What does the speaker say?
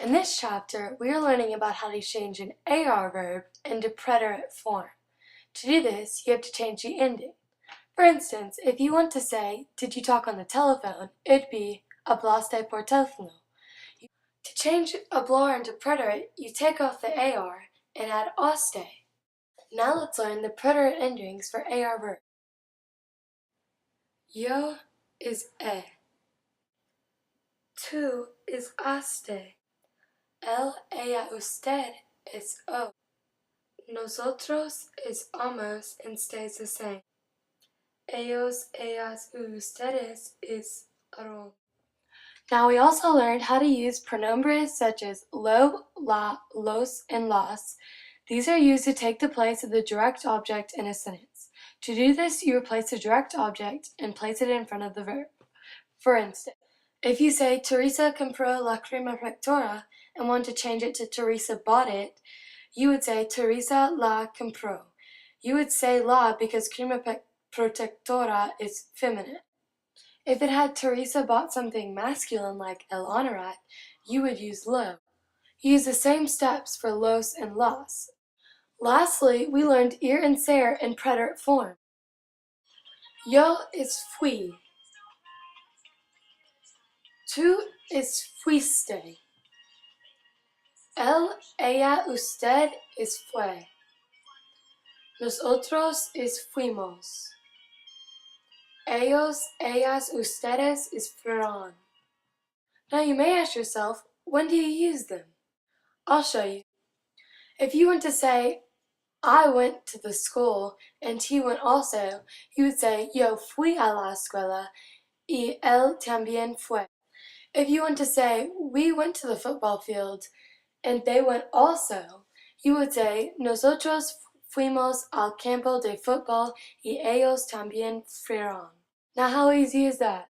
In this chapter, we are learning about how to change an AR verb into preterite form. To do this, you have to change the ending. For instance, if you want to say, "Did you talk on the telephone?" it'd be "Hablaste por teléfono." To change hablar into preterite, you take off the AR and add "aste." Now let's learn the preterite endings for AR verbs. Yo is e. Tú is aste. Él, ella, usted is o. Nosotros is almost and stays the same. Ellos, ellas, ustedes is aron. Now we also learned how to use pronombres such as lo, la, los, and las. These are used to take the place of the direct object in a sentence. To do this, you replace the direct object and place it in front of the verb. For instance, if you say Teresa compró la crema protectora and want to change it to Teresa bought it, you would say Teresa la compró. You would say la because crema protectora is feminine. If it had Teresa bought something masculine like el honorat, you would use lo. Use the same steps for los and las. Lastly, we learned ir and ser in preterite form. Yo is fui. Tú is fuiste. Él, ella, usted is fue. Nosotros is fuimos. Ellos, ellas, ustedes is fueron. Now you may ask yourself, when do you use them? I'll show you. If you want to say, I went to the school and he went also, you would say, yo fui a la escuela y él también fue. If you want to say, we went to the football field and they went also, you would say, nosotros fuimos al campo de fútbol y ellos también fueron. Now how easy is that?